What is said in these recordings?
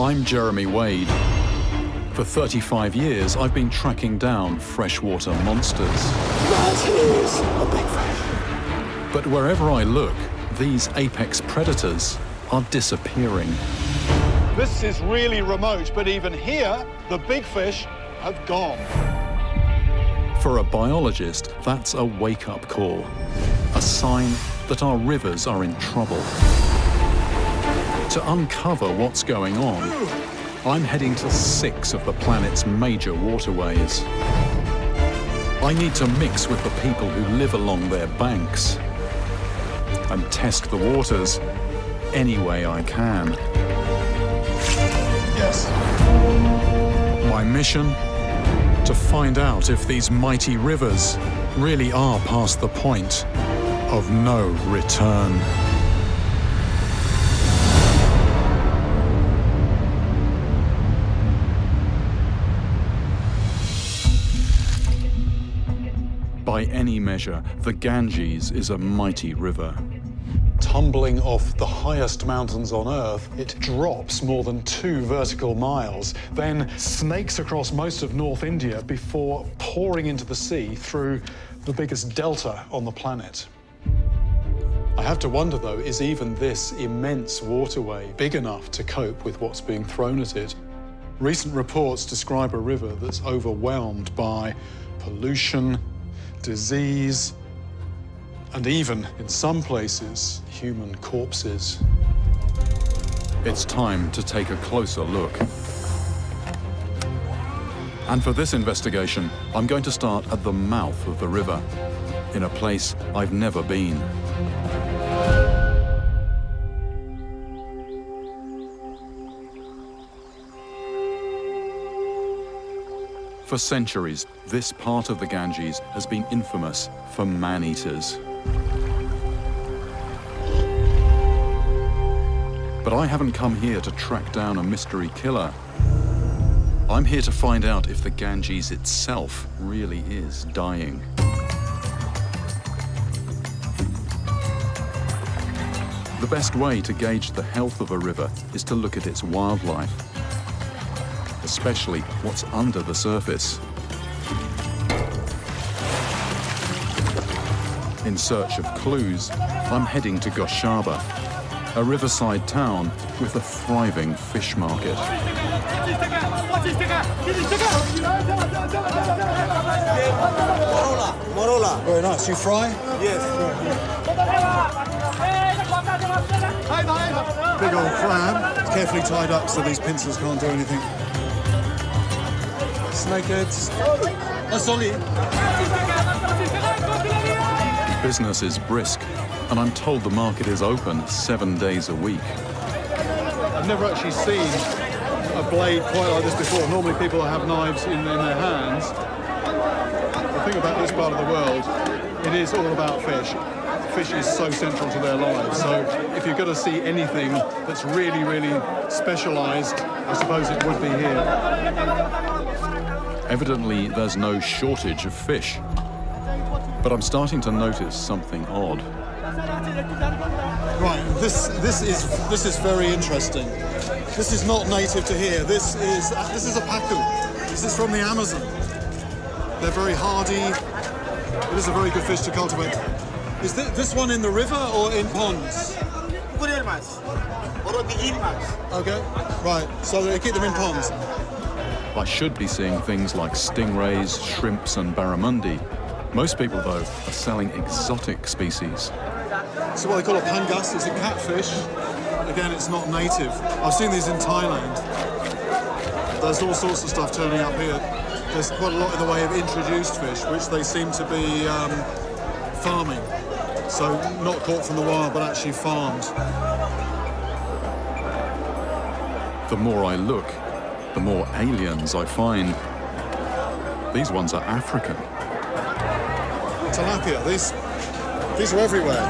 I'm Jeremy Wade. For 35 years, I've been tracking down freshwater monsters. That is a big fish. But wherever I look, these apex predators are disappearing. This is really remote, but even here, the big fish have gone. For a biologist, that's a wake-up call, a sign that our rivers are in trouble. To uncover what's going on, I'm heading to 6 of the planet's major waterways. I need to mix with the people who live along their banks and test the waters any way I can. Yes. My mission? To find out if these mighty rivers really are past the point of no return. By any measure, the Ganges is a mighty river. Tumbling off the highest mountains on Earth, it drops more than 2 vertical miles, then snakes across most of North India before pouring into the sea through the biggest delta on the planet. I have to wonder, though, is even this immense waterway big enough to cope with what's being thrown at it? Recent reports describe a river that's overwhelmed by pollution, disease, and even, in some places, human corpses. It's time to take a closer look. And for this investigation, I'm going to start at the mouth of the river, in a place I've never been. For centuries, this part of the Ganges has been infamous for man-eaters. But I haven't come here to track down a mystery killer. I'm here to find out if the Ganges itself really is dying. The best way to gauge the health of a river is to look at its wildlife, especially what's under the surface. In search of clues, I'm heading to Goshaba, a riverside town with a thriving fish market. Morola. Very nice. You fry? Yes. Big old clam, carefully tied up so these pincers can't do anything. Snakeheads. That's all you. Business is brisk, and I'm told the market is open 7 days a week. I've never actually seen a blade quite like this before. Normally people have knives in their hands. The thing about this part of the world, it is all about fish. Fish is so central to their lives. So if you're going to see anything that's really, really specialised, I suppose it would be here. Evidently, there's no shortage of fish. But I'm starting to notice something odd. Right, this is very interesting. This is not native to here. This is a pacu. This is from the Amazon. They're very hardy. It is a very good fish to cultivate. Is this one in the river or in ponds? Okay, right. So they keep them in ponds. I should be seeing things like stingrays, shrimps, and barramundi. Most people, though, are selling exotic species. So what they call a pangas is a catfish. Again, it's not native. I've seen these in Thailand. There's all sorts of stuff turning up here. There's quite a lot in the way of introduced fish, which they seem to be farming. So not caught from the wild, but actually farmed. The more I look, the more aliens I find. These ones are African. Tilapia, these are everywhere.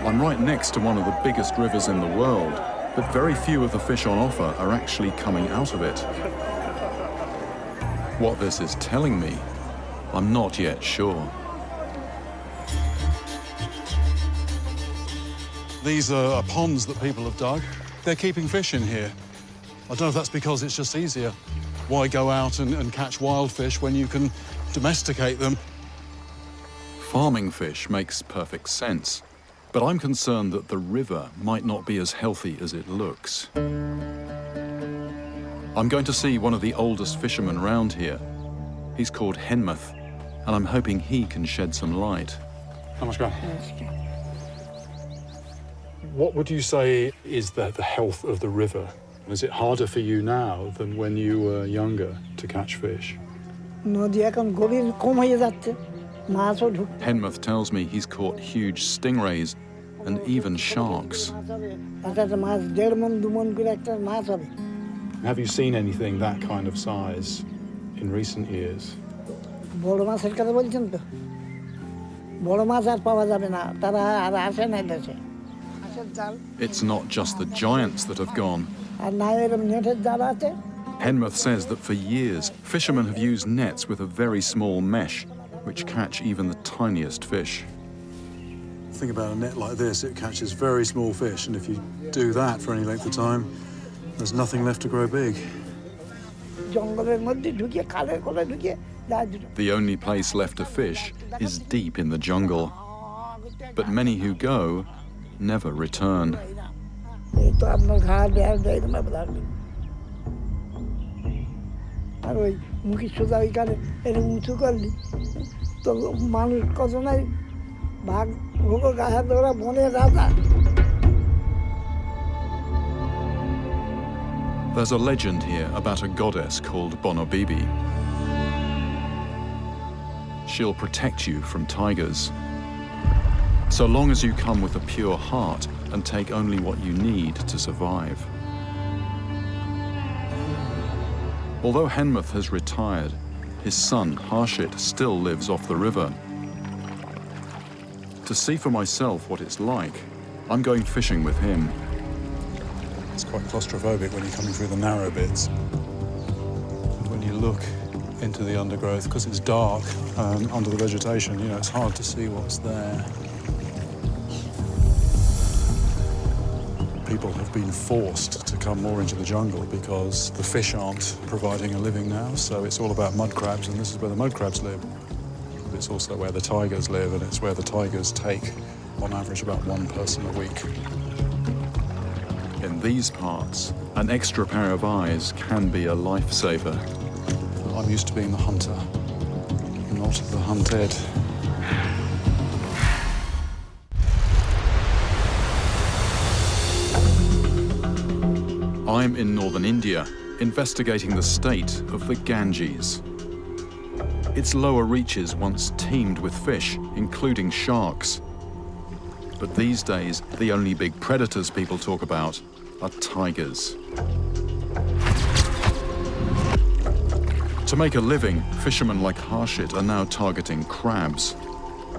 I'm right next to one of the biggest rivers in the world, but very few of the fish on offer are actually coming out of it. What this is telling me, I'm not yet sure. These are ponds that people have dug. they're keeping fish in here. I don't know if that's because it's just easier. Why go out and catch wild fish when you can domesticate them? Farming fish makes perfect sense, but I'm concerned that the river might not be as healthy as it looks. I'm going to see one of the oldest fishermen around here. He's called Henmuth, and I'm hoping he can shed some light. Namaskar. What would you say is the health of the river? Is it harder for you now than when you were younger to catch fish? নদী এখন গভীর কম হয়ে যাচ্ছে মাছও ঢুকছে Henmuth tells me he's caught huge stingrays and even sharks. একটা মাছ 1.5 মণ 2 মণ করে একটা মাছ হবে Have you seen anything that kind of size in recent years? বড় মাছের কথা বলছেন তো বড় মাছ আর পাওয়া যাবে না তারা আর আসে না দেশে মাছের জাল It's not just the giants that have gone. আর না এরকম নেটের জাল আছে Henmuth says that for years, fishermen have used nets with a very small mesh, which catch even the tiniest fish. Think about a net like this, it catches very small fish, and if you do that for any length of time, there's nothing left to grow big. জঙ্গলের মধ্যে ঢুকে খালের কোলে ঢুকে যায় দুটো The only place left to fish is deep in the jungle. But many who go never return. এই তো আপনার ঘাট বেড় দেয় তোমরা থাকবে আর ওই মুখি সোজা ওইখানে এরকম উঁচু করলি তো মানুষ কত নাই ভাগ ভোগ গায়ে ওরা বনের রাজা There's a legend here about a goddess called Bonobibi. She'll protect you from tigers. So long as you come with a pure heart and take only what you need to survive. Although Henmuth has retired, his son Harshit still lives off the river. To see for myself what it's like, I'm going fishing with him. It's quite claustrophobic when you're coming through the narrow bits. And when you look into the undergrowth, because it's dark under the vegetation, you know, it's hard to see what's there. People have been forced to come more into the jungle because the fish aren't providing a living now, so it's all about mud crabs, and this is where the mud crabs live. But it's also where the tigers live, and it's where the tigers take, on average, about 1 person a week. In these parts, an extra pair of eyes can be a lifesaver. I'm used to being the hunter, not the hunted. I'm in northern India, investigating the state of the Ganges. Its lower reaches once teemed with fish, including sharks. But these days, the only big predators people talk about are tigers. To make a living, fishermen like Harshit are now targeting crabs.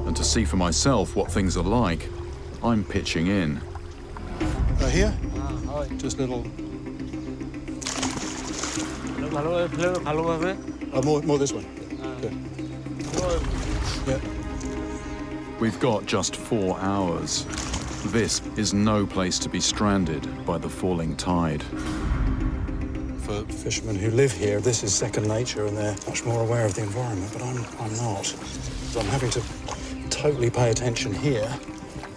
And to see for myself what things are like, I'm pitching in. Here? Just little... more this way. Okay. Yeah. We've got just 4 hours. This is no place to be stranded by the falling tide. For fishermen who live here, this is second nature and they're much more aware of the environment, but I'm not. So I'm having to totally pay attention here,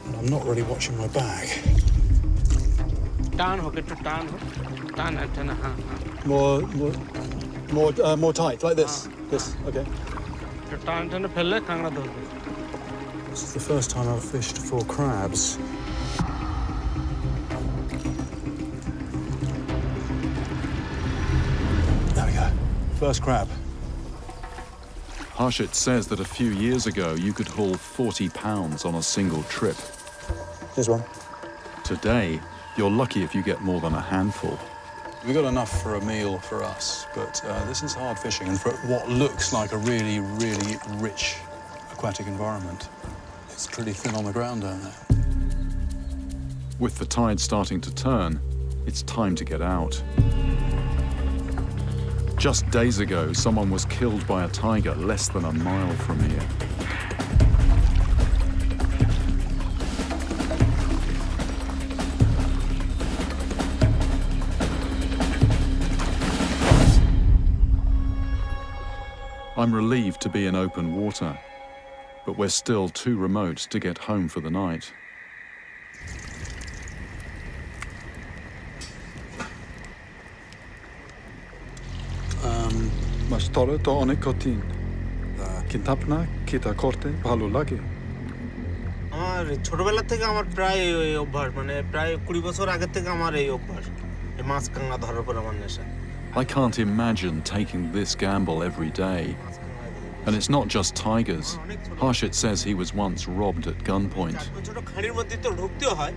and I'm not really watching my back. More tight, like this. This, okay. This is the first time I've fished for crabs. There we go. First crab. Harshit says that a few years ago you could haul 40 pounds on a single trip. Here's one. Today, you're lucky if you get more than a handful. We got enough for a meal for us, but this is hard fishing, and for what looks like a really, really rich aquatic environment, it's pretty thin on the ground down there. With the tide starting to turn, it's time to get out. Just days ago, someone was killed by a tiger less than a mile from here. I'm relieved to be in open water, but we're still too remote to get home for the night. Mastore to onek kotin. Kintapna kita korte ভালো লাগে। আমার ছোটবেলা থেকে আমার প্রায় এই অভ্যাস মানে প্রায় 20 বছর আগে থেকে আমার এই অভ্যাস এই মাছ কাঁকড়া ধরার পর আমার নেশা I can't imagine taking this gamble every day. And it's not just tigers. Harshit says he was once robbed at gunpoint. ছোট খাঁড়ির মধ্যে তো ঢুকতেও হয়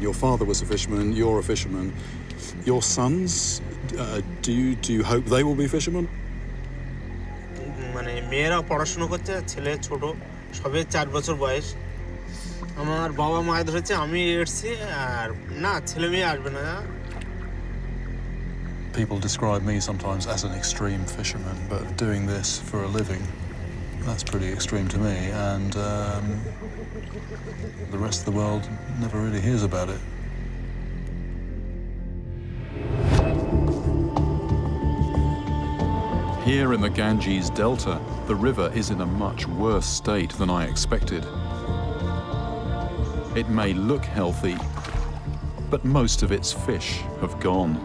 Your father was a fisherman, you're a fisherman. Your sons, do you hope they will be fishermen? মানে মেয়েরা পড়াশোনা করছে ছেলে ছোট সবে 4 বছর বয়স আমার বাবা মাছ ধরেছে আমি এসেছি আর না ছেলে মেয়ে আসবে না People describe me sometimes as an extreme fisherman, but doing this for a living, that's pretty extreme to me, and the rest of the world never really hears about it. Here in the Ganges Delta, the river is in a much worse state than I expected. It may look healthy, but most of its fish have gone.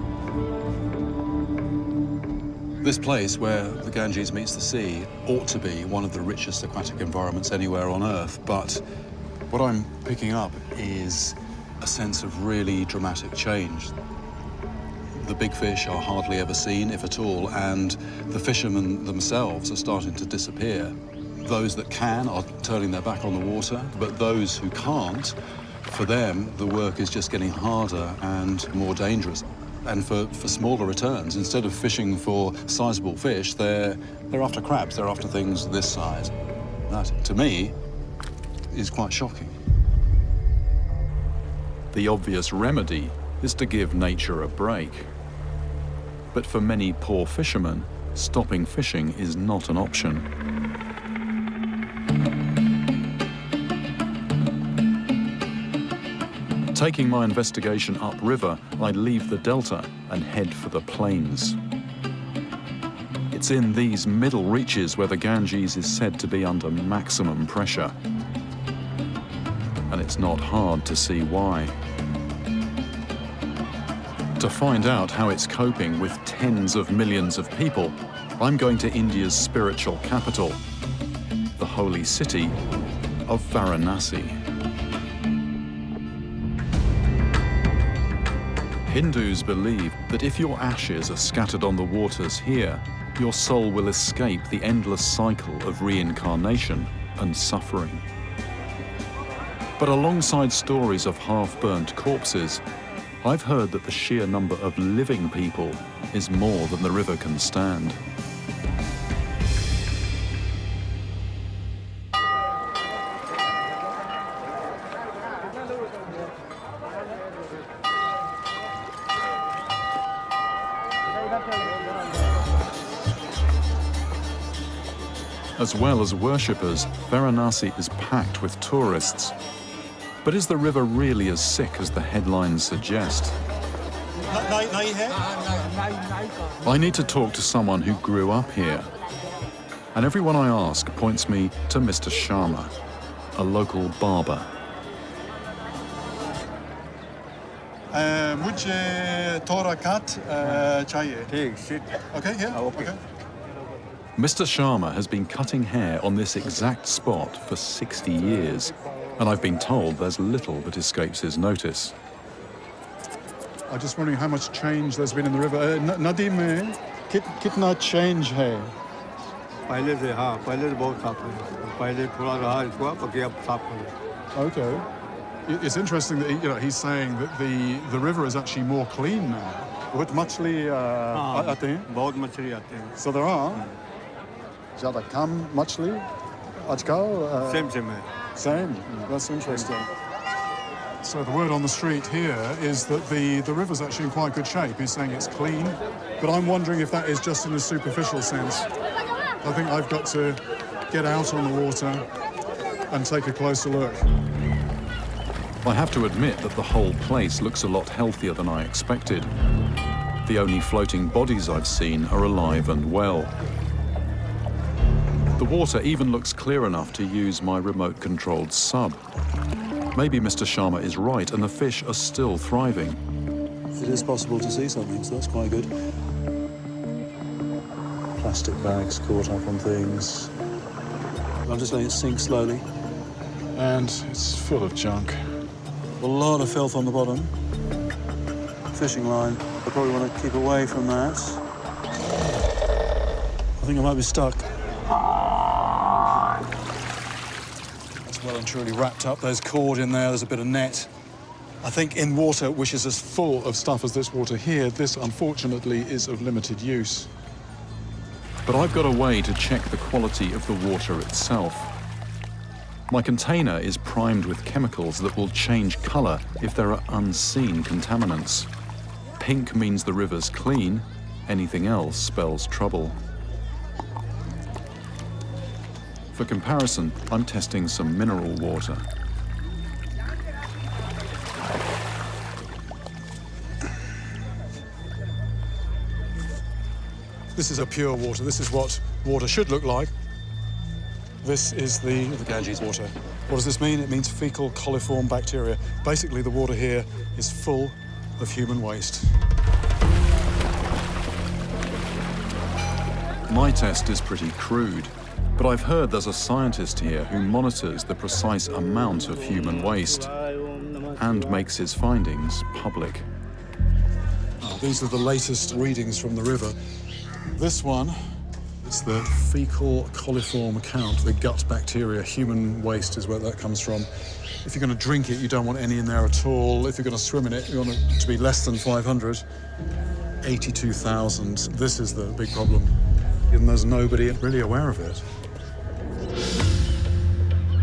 This place, where the Ganges meets the sea, ought to be one of the richest aquatic environments anywhere on Earth, but what I'm picking up is a sense of really dramatic change. The big fish are hardly ever seen, if at all, and the fishermen themselves are starting to disappear. Those that can are turning their back on the water, but those who can't, for them, the work is just getting harder and more dangerous. And for smaller returns, instead of fishing for sizable fish, they're after crabs, they're after things this size. That, to me, is quite shocking. The obvious remedy is to give nature a break. But for many poor fishermen, stopping fishing is not an option. Taking my investigation upriver, I leave the delta and head for the plains. It's in these middle reaches where the Ganges is said to be under maximum pressure. And it's not hard to see why. To find out how it's coping with tens of millions of people, I'm going to India's spiritual capital, the holy city of Varanasi. Hindus believe that if your ashes are scattered on the waters here, your soul will escape the endless cycle of reincarnation and suffering. But alongside stories of half-burnt corpses, I've heard that the sheer number of living people is more than the river can stand. As well as worshippers, Varanasi is packed with tourists. But is the river really as sick as the headlines suggest? I need to talk to someone who grew up here. And everyone I ask points me to Mr. Sharma, a local barber. मुझे थोड़ा काट चाहिए। ठीक sit. Okay, yeah. Okay. Mr. Sharma has been cutting hair on this exact spot for 60 years, and I've been told there's little that escapes his notice. I'm just wondering how much change there's been in the river. नदी में कितना change है? पहले से हाँ पहले से बहुत साफ है पहले थोड़ा रहा इसको बाकी अब साफ हो गया Okay. It's interesting that he's saying that the river is actually more clean now. बहुत मछली आते हैं? बहुत मछली आते हैं So there are. ज़्यादा कम मछली आजकल? same है Same. That's interesting. So the word on the street here is that the river's actually in quite good shape. He's saying it's clean, but I'm wondering if that is just in a superficial sense. I think I've got to get out on the water and take a closer look. I have to admit that the whole place looks a lot healthier than I expected. The only floating bodies I've seen are alive and well. The water even looks clear enough to use my remote-controlled sub. Maybe Mr. Sharma is right and the fish are still thriving. It is possible to see something, so that's quite good. Plastic bags caught up on things. I'm just letting it sink slowly. And it's full of junk. A lot of filth on the bottom. Fishing line. I probably want to keep away from that. I think I might be stuck. That's well and truly wrapped up. There's cord in there, there's a bit of net. I think in water which is as full of stuff as this water here, this unfortunately is of limited use. But I've got a way to check the quality of the water itself. My container is primed with chemicals that will change colour if there are unseen contaminants. Pink means the river's clean, anything else spells trouble. For comparison, I'm testing some mineral water. This is a pure water. This is what water should look like. This is the Ganges water. What does this mean? It means fecal coliform bacteria. Basically, the water here is full of human waste. My test is pretty crude, but I've heard there's a scientist here who monitors the precise amount of human waste and makes his findings public. These are the latest readings from the river. This one is the fecal coliform count, the gut bacteria. Human waste is where that comes from. If you're going to drink it, you don't want any in there at all. If you're going to swim in it, you want it to be less than 500. 82,000. This is the big problem. And there's nobody really aware of it.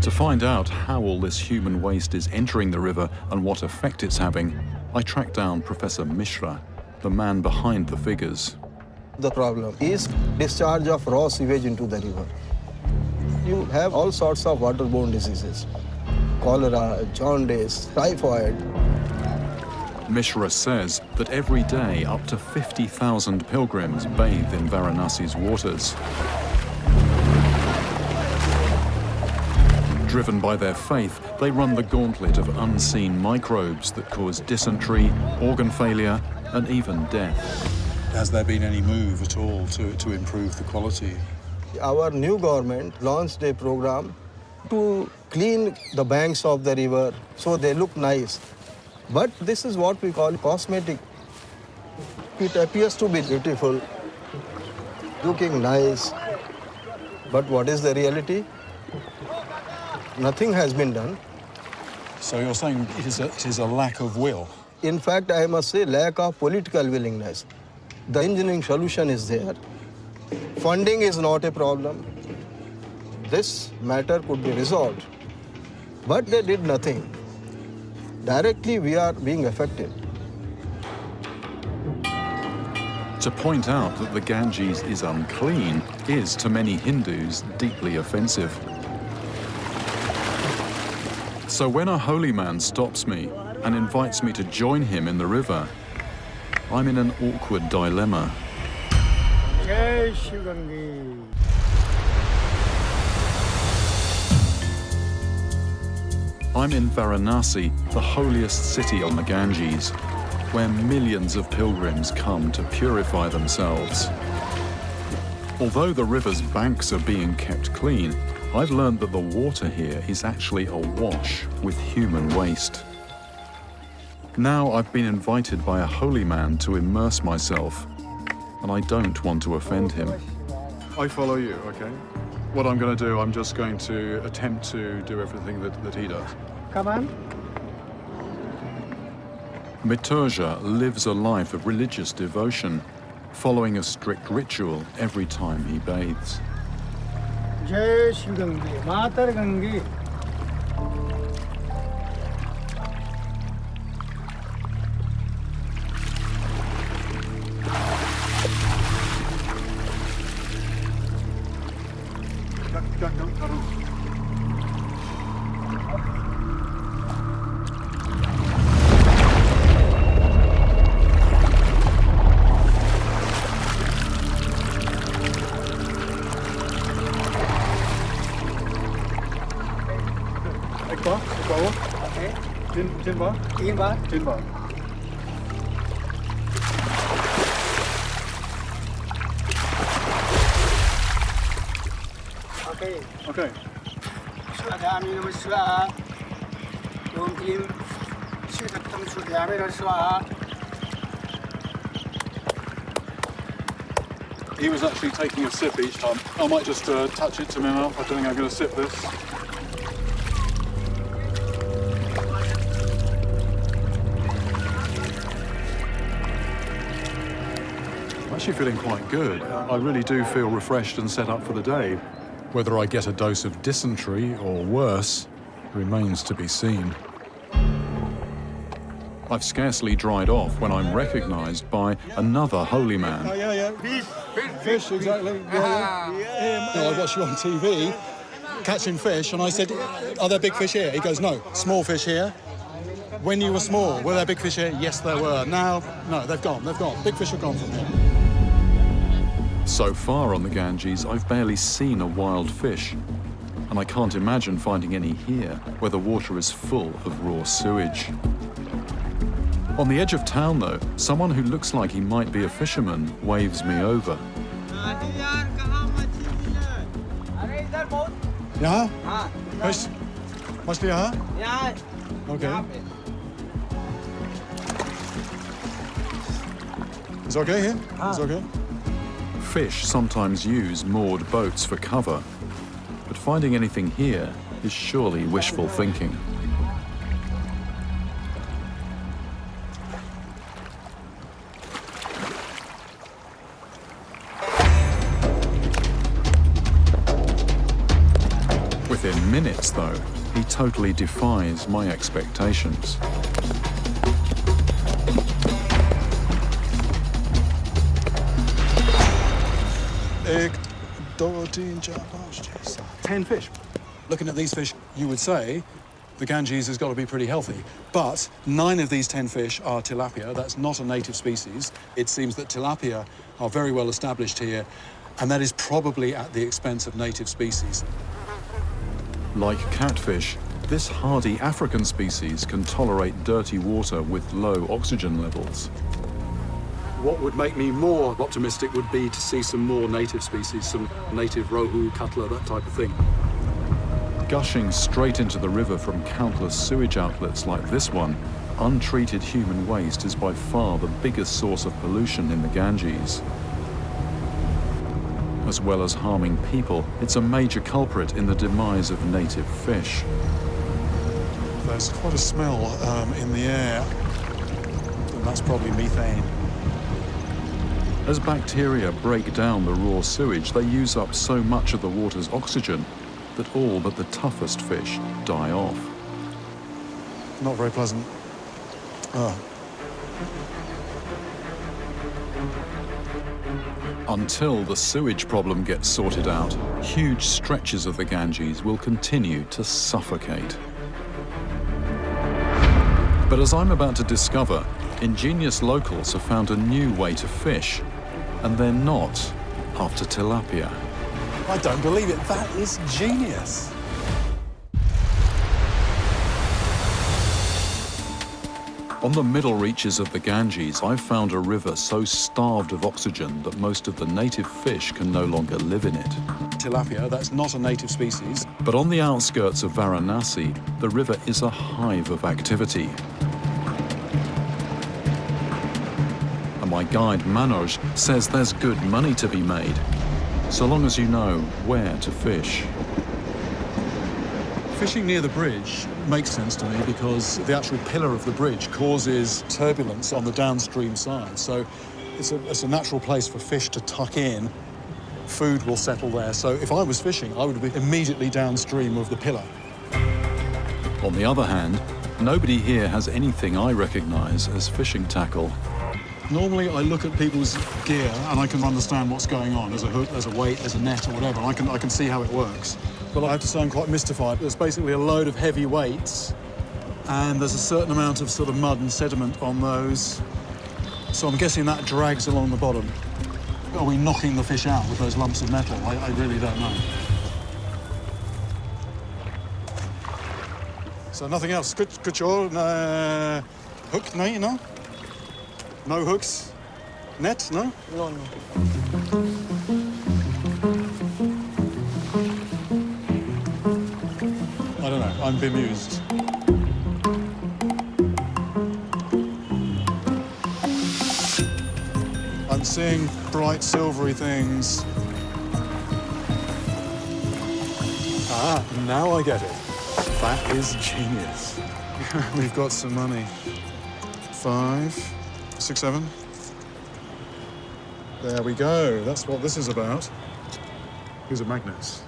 To find out how all this human waste is entering the river and what effect it's having, I tracked down Professor Mishra, the man behind the figures. The problem is discharge of raw sewage into the river. You have all sorts of waterborne diseases. Cholera, jaundice, typhoid. Mishra says that every day up to 50,000 pilgrims bathe in Varanasi's waters. Driven by their faith, they run the gauntlet of unseen microbes that cause dysentery, organ failure, and even death. Has there been any move at all to improve the quality? Our new government launched a program to clean the banks of the river so they look nice. But this is what we call cosmetic. It appears to be beautiful, looking nice. But what is the reality? Nothing has been done. So you're saying it is a lack of will? In fact, I must say lack of political willingness. The engineering solution is there. Funding is not a problem. This matter could be resolved. But they did nothing. Directly, we are being affected. To point out that the Ganges is unclean is, to many Hindus, deeply offensive. So when a holy man stops me and invites me to join him in the river, I'm in an awkward dilemma. I'm in Varanasi, the holiest city on the Ganges, where millions of pilgrims come to purify themselves. Although the river's banks are being kept clean, I've learned that the water here is actually awash with human waste. Now I've been invited by a holy man to immerse myself, and I don't want to offend him. I follow you, okay? What I'm going to do, I'm just going to attempt to do everything that he does. Come on. Miturja lives a life of religious devotion, following a strict ritual every time he bathes. Jai Shri Gange, Matar Gange. bar? Okay. Tin bar? 3 bar. Tin bar. Okay. Okay. 수다미 너무 수아. 용팀 수다탐 수다미를 수아. He was actually taking a sip each time. I might just touch it to my mouth. I don't think I'm going to sip this. I'm actually feeling quite good. I really do feel refreshed and set up for the day. Whether I get a dose of dysentery or worse remains to be seen. I've scarcely dried off when I'm recognised by another holy man. Yeah. Fish, exactly. I watched you on TV catching fish, and I said, "Are there big fish here?" He goes, "No, small fish here." When you were small, were there big fish here? Yes, there were. Now, no, they've gone. Big fish have gone from here. So far on the Ganges, I've barely seen a wild fish, and I can't imagine finding any here, where the water is full of raw sewage. On the edge of town, though, someone who looks like he might be a fisherman waves me over. Yeah? Fish? Must be, huh? Yeah. Okay. It's okay here? It's okay? Fish sometimes use moored boats for cover, but finding anything here is surely wishful thinking. Within minutes, though, he totally defies my expectations. Egg, 10 fish. Looking at these fish, you would say the Ganges has got to be pretty healthy. But 9 of these 10 fish are tilapia. That's not a native species. It seems that tilapia are very well established here, and that is probably at the expense of native species. Like catfish, this hardy African species can tolerate dirty water with low oxygen levels. What would make me more optimistic would be to see some more native species, some native rohu, cutler, that type of thing. Gushing straight into the river from countless sewage outlets like this one, untreated human waste is by far the biggest source of pollution in the Ganges. As well as harming people, it's a major culprit in the demise of native fish. There's quite a smell in the air, and that's probably methane. As bacteria break down the raw sewage, they use up so much of the water's oxygen that all but the toughest fish die off. Not very pleasant. Until the sewage problem gets sorted out, huge stretches of the Ganges will continue to suffocate. But as I'm about to discover, ingenious locals have found a new way to fish, and they're not after tilapia. I don't believe it. That is genius. On the middle reaches of the Ganges, I've found a river so starved of oxygen that most of the native fish can no longer live in it. Tilapia, that's not a native species. But on the outskirts of Varanasi, the river is a hive of activity. And my guide Manoj says there's good money to be made, so long as you know where to fish. Fishing near the bridge makes sense to me because the actual pillar of the bridge causes turbulence on the downstream side. So it's a natural place for fish to tuck in. Food will settle there. So if I was fishing, I would be immediately downstream of the pillar. On the other hand, nobody here has anything I recognize as fishing tackle. Normally, I look at people's gear and I can understand what's going on. There's a hook, there's a weight, there's a net or whatever. I can see how it works. But I have to say I'm quite mystified. There's basically a load of heavy weights and there's a certain amount of sort of mud and sediment on those. So I'm guessing that drags along the bottom. Are we knocking the fish out with those lumps of metal? I really don't know. So nothing else. Kuchor, hook, no? No hooks? Net, no? No, no. I don't know. I'm bemused. I'm seeing bright silvery things. Ah, now I get it. That is genius. We've got some money. 5, 6, 7. There we go. That's what this is about. These are magnets.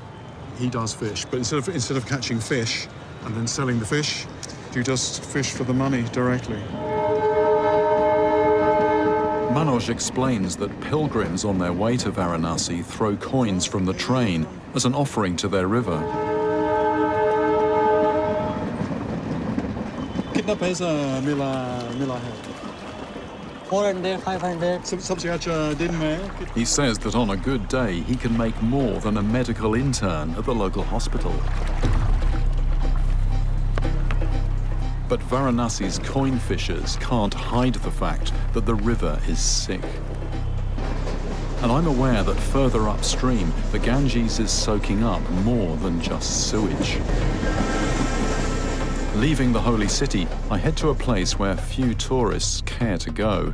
He does fish, but instead of catching fish and then selling the fish, you just fish for the money directly. Manoj explains that pilgrims on their way to Varanasi throw coins from the train as an offering to their river. Kitna paisa mila hai? 400, 500. Sabse acha din mein. He says that on a good day, he can make more than a medical intern at the local hospital. But Varanasi's coin fishers can't hide the fact that the river is sick. And I'm aware that further upstream, the Ganges is soaking up more than just sewage. Leaving the holy city, I head to a place where few tourists care to go,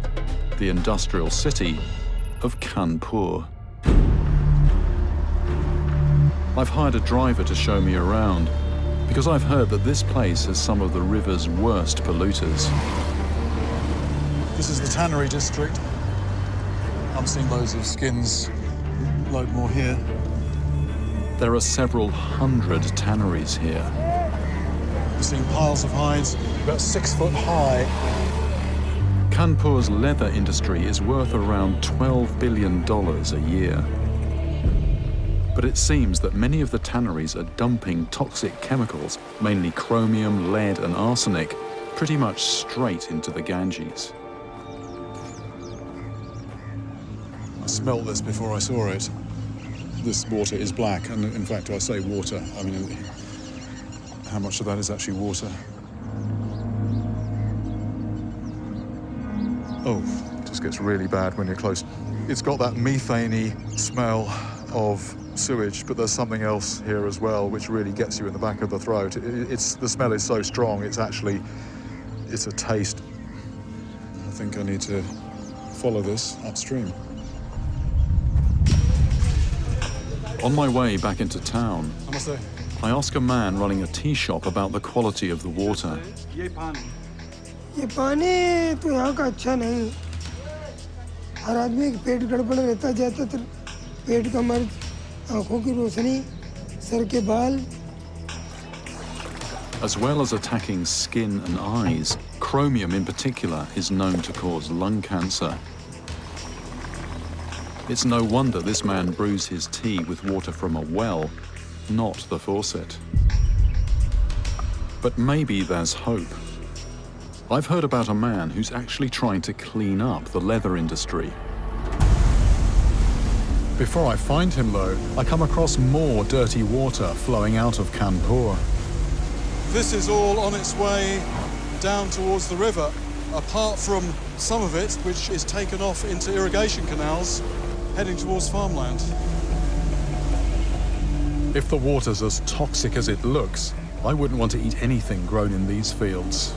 the industrial city of Kanpur. I've hired a driver to show me around, because I've heard that this place has some of the river's worst polluters. This is the tannery district. I'm seeing loads of skins, load more here. There are several hundred tanneries here. We're seeing piles of hides, about 6 foot high. Kanpur's leather industry is worth around $12 billion a year. But it seems that many of the tanneries are dumping toxic chemicals, mainly chromium, lead and arsenic, pretty much straight into the Ganges. I smelt this before I saw it. This water is black, and in fact, I say water. I mean, how much of that is actually water? Oh, it just gets really bad when you're close. It's got that methane-y smell of sewage, but there's something else here as well which really gets you in the back of the throat. The smell is so strong, it's a taste. I think I need to follow this upstream. On my way back into town, Namaste. I ask a man running a tea shop about the quality of the water. ये पानी तो यहाँ का अच्छा नहीं। हर आदमी का पेट गड़बड़ रहता जाता तो पेट का मर्ज, आँखों की रोशनी, सर के बाल। As well as attacking skin and eyes, chromium in particular is known to cause lung cancer. It's no wonder this man brews his tea with water from a well, not the faucet. But maybe there's hope. I've heard about a man who's actually trying to clean up the leather industry. Before I find him, though, I come across more dirty water flowing out of Kanpur. This is all on its way down towards the river, apart from some of it, which is taken off into irrigation canals, heading towards farmland. If the water's as toxic as it looks, I wouldn't want to eat anything grown in these fields.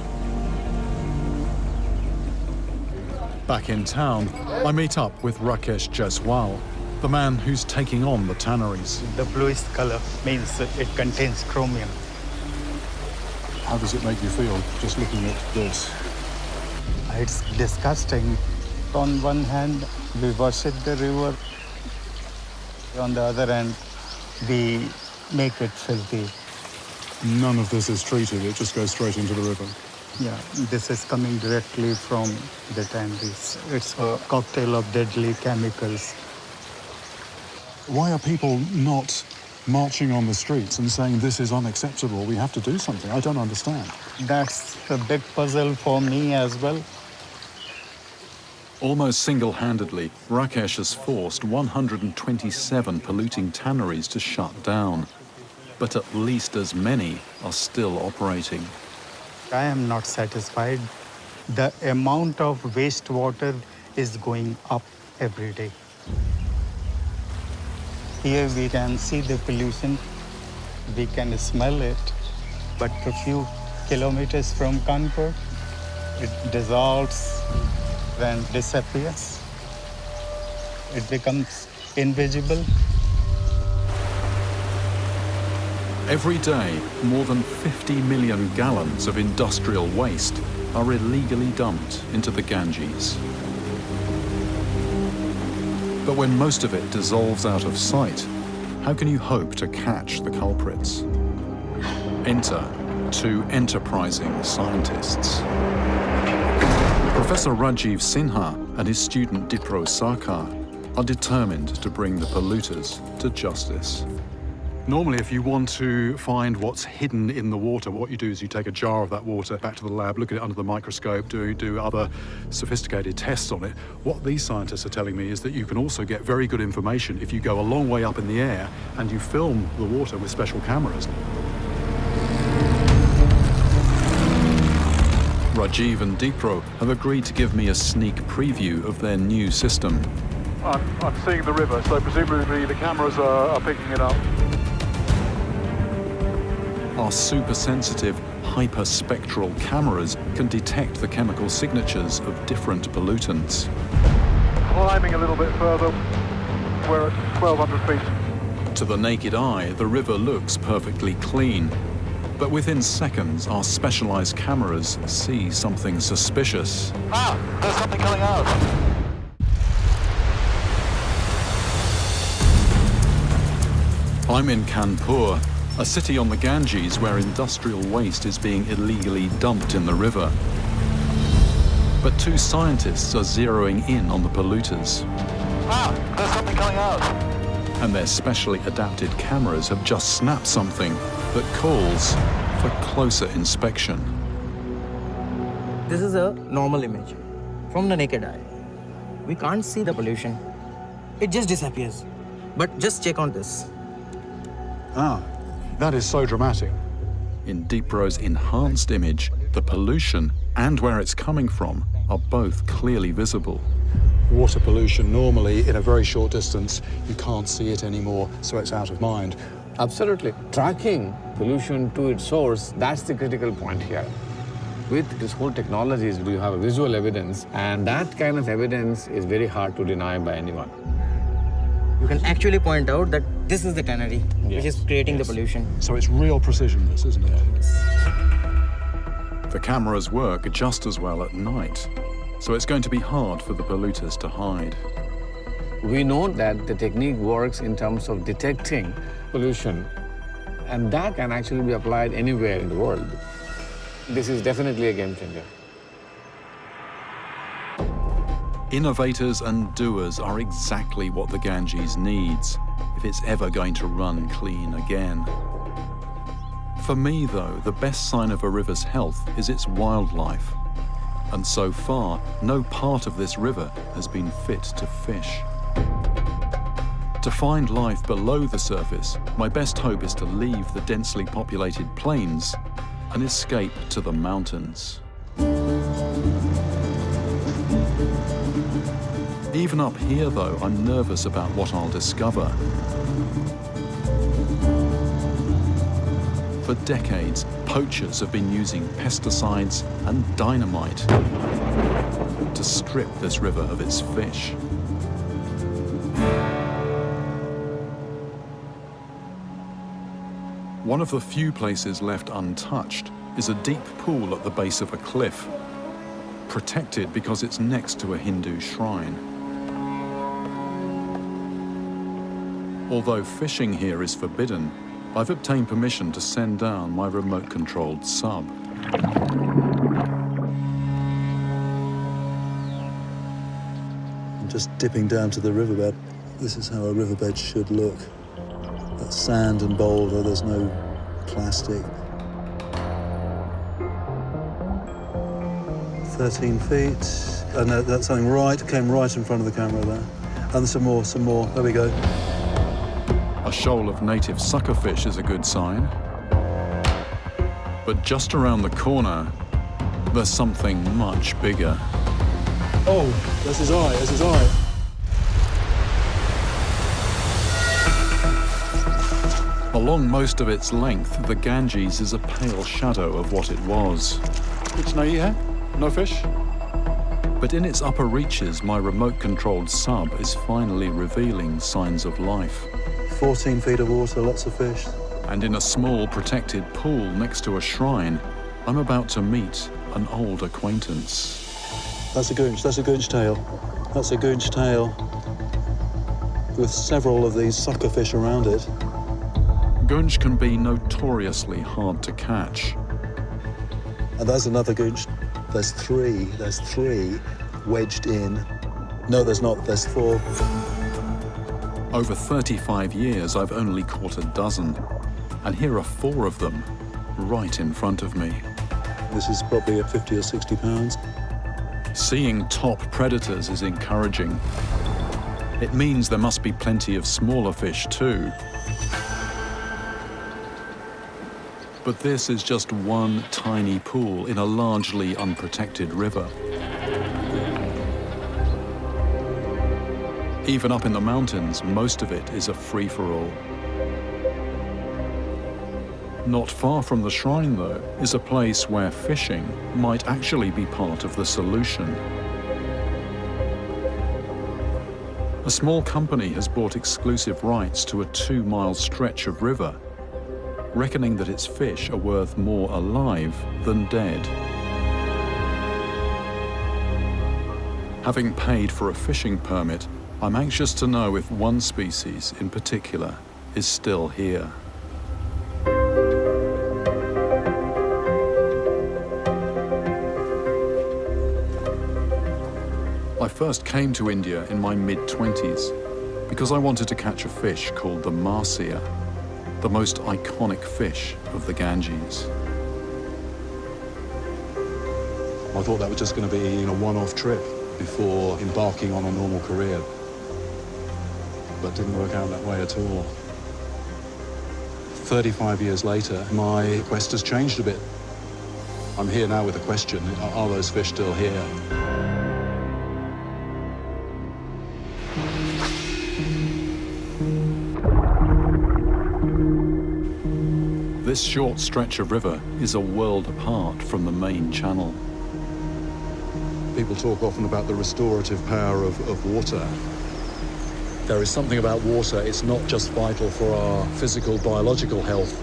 Back in town, I meet up with Rakesh Jaiswal, the man who's taking on the tanneries. The bluish color means it contains chromium. How does it make you feel just looking at this? It's disgusting. On one hand, we worship the river. On the other hand, we make it filthy. None of this is treated, it just goes straight into the river. Yeah, this is coming directly from the tanneries. It's a cocktail of deadly chemicals. Why are people not marching on the streets and saying this is unacceptable, we have to do something? I don't understand. That's a big puzzle for me as well. Almost single-handedly, Rakesh has forced 127 polluting tanneries to shut down. But at least as many are still operating. I am not satisfied. The amount of wastewater is going up every day. Here we can see the pollution, we can smell it, but a few kilometers from Kanpur, it dissolves and disappears. It becomes invisible. Every day, more than 50 million gallons of industrial waste are illegally dumped into the Ganges. But when most of it dissolves out of sight, how can you hope to catch the culprits? Enter two enterprising scientists. Professor Rajiv Sinha and his student Dipro Sarkar are determined to bring the polluters to justice. Normally, if you want to find what's hidden in the water, what you do is you take a jar of that water back to the lab, look at it under the microscope, do other sophisticated tests on it. What these scientists are telling me is that you can also get very good information if you go a long way up in the air and you film the water with special cameras. Rajiv and Dipro have agreed to give me a sneak preview of their new system. I'm seeing the river, so presumably the cameras are picking it up. Our super-sensitive, hyperspectral cameras can detect the chemical signatures of different pollutants. Climbing a little bit further, we're at 1,200 feet. To the naked eye, the river looks perfectly clean. But within seconds, our specialized cameras see something suspicious. There's something coming out. I'm in Kanpur, a city on the Ganges where industrial waste is being illegally dumped in the river. But two scientists are zeroing in on the polluters. There's something coming out. And their specially adapted cameras have just snapped something that calls for closer inspection. This is a normal image from the naked eye. We can't see the pollution. It just disappears. But just check on this. That is so dramatic. In Dipro's enhanced image, the pollution and where it's coming from are both clearly visible. Water pollution, normally in a very short distance, you can't see it anymore, so it's out of mind. Absolutely. Tracking pollution to its source, that's the critical point here. With this whole technologies, you have a visual evidence, and that kind of evidence is very hard to deny by anyone. You can actually point out that this is the tannery, which is creating the pollution. So it's real precision, this, isn't it? The cameras work just as well at night, so it's going to be hard for the polluters to hide. We know that the technique works in terms of detecting pollution, and that can actually be applied anywhere in the world. This is definitely a game changer. Innovators and doers are exactly what the Ganges needs if it's ever going to run clean again. For me, though, the best sign of a river's health is its wildlife. And so far, no part of this river has been fit to fish. To find life below the surface, my best hope is to leave the densely populated plains and escape to the mountains. Even up here, though, I'm nervous about what I'll discover. For decades, poachers have been using pesticides and dynamite to strip this river of its fish. One of the few places left untouched is a deep pool at the base of a cliff, protected because it's next to a Hindu shrine. Although fishing here is forbidden, I've obtained permission to send down my remote-controlled sub. I'm just dipping down to the riverbed. This is how a riverbed should look. That's sand and boulder, there's no plastic. 13 feet. Oh no, that's something came right in front of the camera there. And some more, there we go. A shoal of native suckerfish is a good sign. But just around the corner, there's something much bigger. Oh, that's his eye, that's his eye. Along most of its length, the Ganges is a pale shadow of what it was. Kuch nahi hai? No fish? But in its upper reaches, my remote-controlled sub is finally revealing signs of life. 14 feet of water, lots of fish. And in a small protected pool next to a shrine, I'm about to meet an old acquaintance. That's a goonch tail. That's a goonch tail with several of these sucker fish around it. Goonch can be notoriously hard to catch. And there's another goonch. There's three wedged in. No, there's not, there's 4. Over 35 years, I've only caught a dozen. And here are 4 of them, right in front of me. This is probably at 50 or 60 pounds. Seeing top predators is encouraging. It means there must be plenty of smaller fish too. But this is just one tiny pool in a largely unprotected river. Even up in the mountains, most of it is a free-for-all. Not far from the shrine, though, is a place where fishing might actually be part of the solution. A small company has bought exclusive rights to a 2-mile stretch of river, reckoning that its fish are worth more alive than dead. Having paid for a fishing permit, I'm anxious to know if one species in particular is still here. I first came to India in my mid-20s because I wanted to catch a fish called the marsia, the most iconic fish of the Ganges. I thought that was just going to be a one-off trip before embarking on a normal career. But didn't work out that way at all. 35 years later, my quest has changed a bit. I'm here now with a question: are those fish still here? This short stretch of river is a world apart from the main channel. People talk often about the restorative power of water. There is something about water, it's not just vital for our physical, biological health.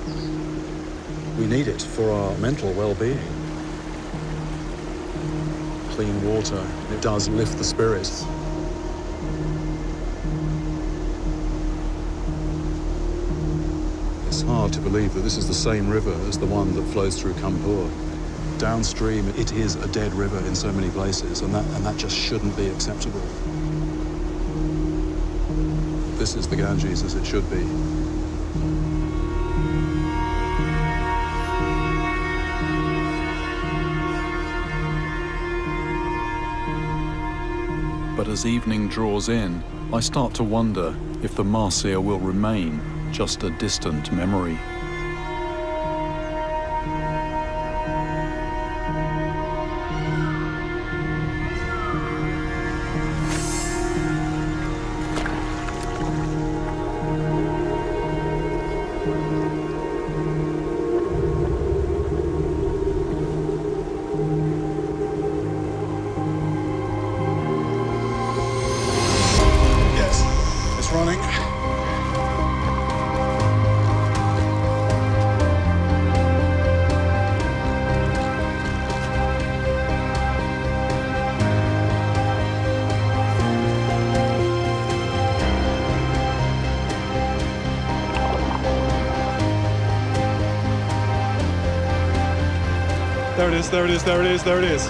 We need it for our mental well-being. Clean water, it does lift the spirits. It's hard to believe that this is the same river as the one that flows through Kanpur. Downstream, it is a dead river in so many places, and that just shouldn't be acceptable. This is the Ganges as it should be. But as evening draws in, I start to wonder if the marsia will remain just a distant memory. Yes, it's running. There it is, there it is, there it is, there it is.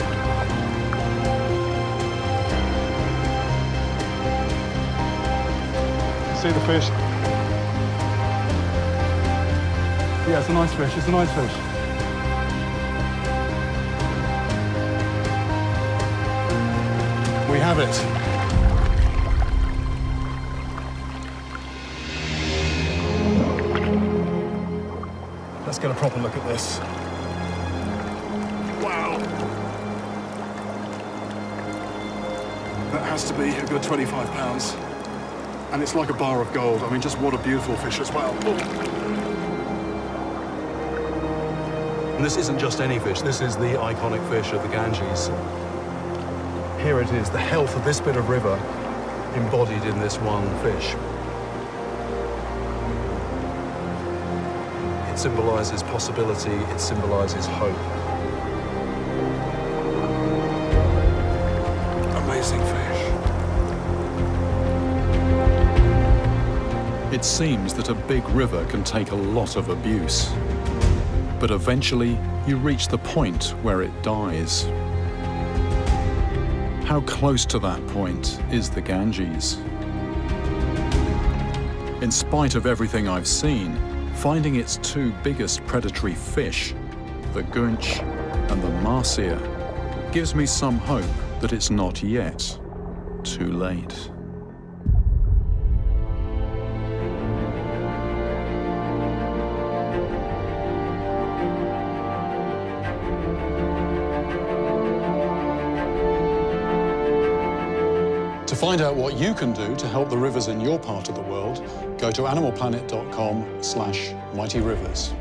See the fish? Yeah, it's a nice fish, it's a nice fish. We have it. Let's get a proper look at this. Wow. That has to be a good 25 pounds. And it's like a bar of gold. I mean, just what a beautiful fish as well. And this isn't just any fish, this is the iconic fish of the Ganges. Here it is, the health of this bit of river embodied in this one fish. It symbolises possibility, it symbolises hope. Amazing fish. It seems that a big river can take a lot of abuse. But eventually, you reach the point where it dies. How close to that point is the Ganges? In spite of everything I've seen, finding its two biggest predatory fish, the Gunch and the Marcia, gives me some hope that it's not yet too late. To find out what you can do to help the rivers in your part of the world, go to animalplanet.com/mighty rivers.